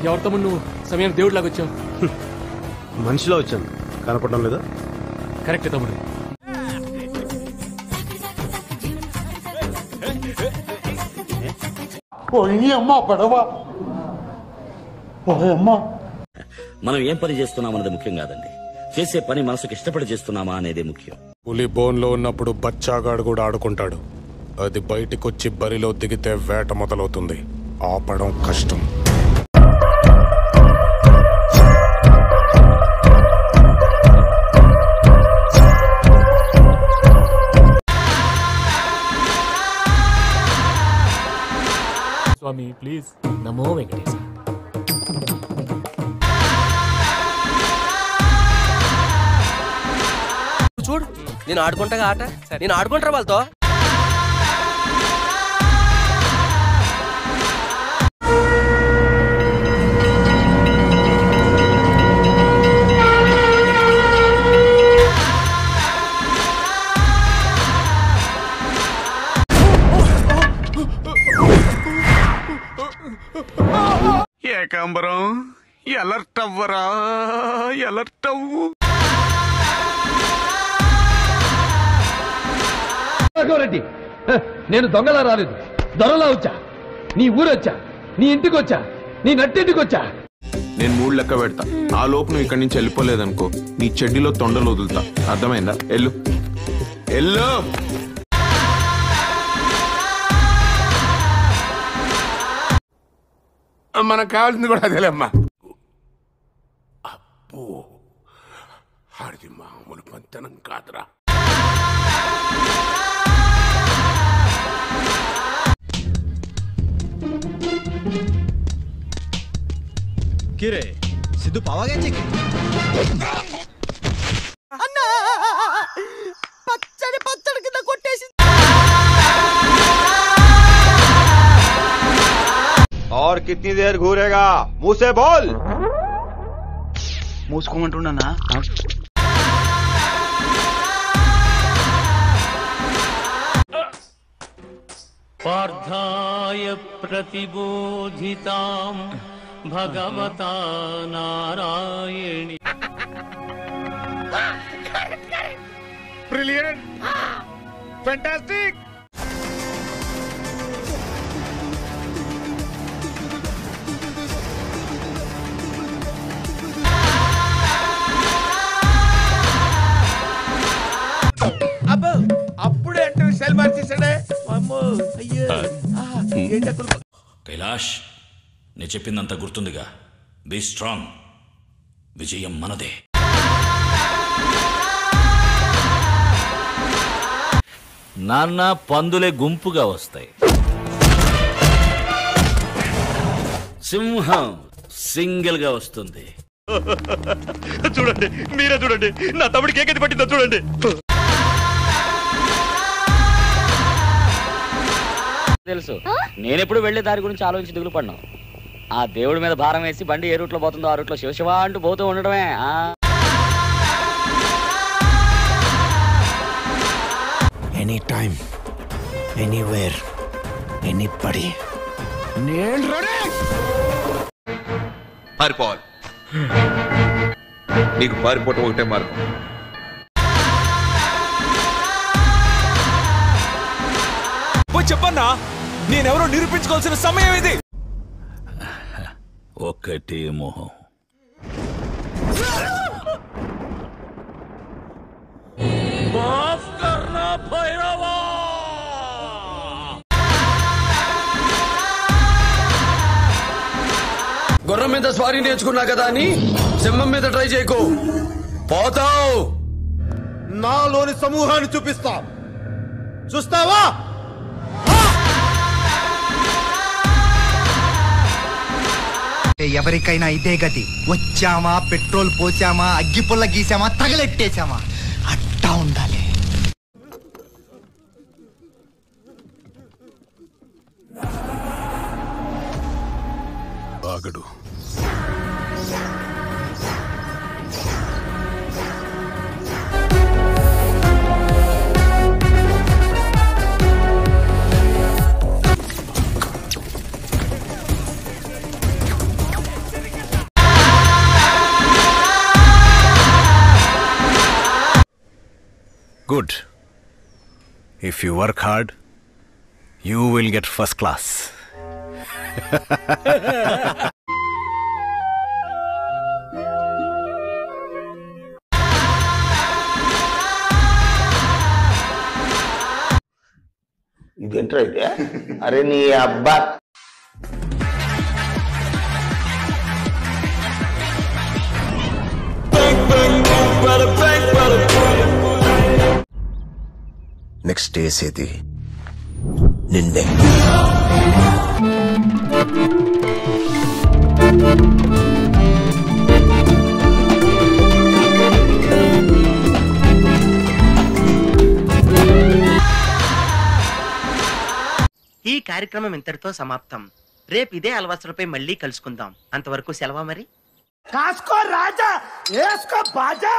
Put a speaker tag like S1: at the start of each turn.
S1: ఎవరి తమ్ముడు నువ్వు సమయానికి దేవుడిలాగా వచ్చావు?
S2: మనిషిలో వచ్చాను, కనపడడం లేదా?
S1: కరెక్టే తమ్ముడు.
S3: మనం ఏం పని చేస్తున్నామన్నది ముఖ్యం కాదండి, చేసే పని మనసుకు ఇష్టపడి చేస్తున్నామా అనేదే ముఖ్యం.
S4: పులి బోన్లో ఉన్నప్పుడు బచ్చాగాడు కూడా ఆడుకుంటాడు. అది బయటికొచ్చి బరిలో దిగితే వేట మొదలవుతుంది. ఆపడం కష్టం.
S1: స్వామి ప్లీజ్. నమో వెంకటేశ.
S5: చూడు, నేను ఆడుకుంటా ఆట, నేను ఆడుకుంటారా వాళ్ళతో.
S6: ఏకాంబరం, ఎలర్ట్ అవ్వరా, ఎలర్ట్ అవ్వు.
S7: రెడ్డి, నేను దొంగలా రాలేదు, దొరలా వచ్చా. నీ ఊరొచ్చా, నీ ఇంటికి వచ్చా, నీ నట్టింటికి వచ్చా.
S6: నేను 3 లెక్క పెడతా. ఆ లోపు నువ్వు ఇక్కడి నుంచి వెళ్ళిపోలేదనుకో, నీ చెడ్డీలో తొండలు వదులుతా. అర్థమైందా? ఎల్లు ఎల్లు.
S4: మనకు కావాల్సింది కూడా అదేలేమ్మా. అబ్బో, ఆడిది మామూలు పంతనం కాదురా.
S2: కిరే సిద్ధు పావాగే
S5: పచ్చడి పచ్చడి కింద కొట్టేసి.
S2: और कितनी देर घूरेगा? मुंह से बोल.
S8: మూసుకోమంటున్నా.
S9: పార్థాయ ప్రతిబోధితాం భగవతా నారాయణి.
S4: Brilliant, fantastic.
S6: అప్పుడే అంటే సెల్ మార్చేసాడే.
S3: కైలాష్, నేను చెప్పిందంతా గుర్తుందిగా. బీ స్ట్రాంగ్, విజయం మనదే. నాన్న, పందులే గుంపుగా వస్తాయి, సింహం సింగిల్ గా వస్తుంది.
S6: చూడండి, మీరే చూడండి, నా తమ్ముడికి ఏకైతే పట్టిందో చూడండి.
S10: తెలుసు, నేనెప్పుడు వెళ్లే దారి గురించి ఆలోచించి దిగులు పడినావు. ఆ దేవుడి మీద భారం వేసి బండి ఏ రూట్లో పోతుందో ఆ రూట్లో శివశివ అంటూ పోతూ ఉండడమే.
S2: Any time, anywhere, anybody. నేను రెడీ.
S6: పారిపోవాలి. నీకు పారిపోవటం ఒకటే మార్గం.
S7: చెప్పన్నా, నేనెవరో నిరూపించుకోవాల్సిన సమయం ఇది.
S3: ఒక్కటే మోహం.
S7: గుర్రం మీద స్వారీ నేర్చుకున్నా కదా అని సింహం మీద ట్రై చేయకు, పోతావు.
S2: నాలోని సమూహాన్ని చూపిస్తా, చూస్తావా?
S8: ఎవరికైనా ఇదే గతి. వచ్చామా, పెట్రోల్ పోసామా, అగ్గిపుల్ల గీసామా, తగలెట్టేశామా, అట్టా ఉండాలి.
S4: ఆగడు.
S11: Good. If you work hard you will get first class.
S12: ఇదేంట్రా అయితే? అరే నీ అబ్బా.
S11: నెక్స్ట్ వేసేది నిన్నే.
S13: ఈ కార్యక్రమం ఇంతటితో సమాప్తం. రేపు ఇదే అలవాసులపై మళ్ళీ కలుసుకుందాం. అంతవరకు సెలవా మరి. కాసుకో రాజా, ఏసుకో బాజా.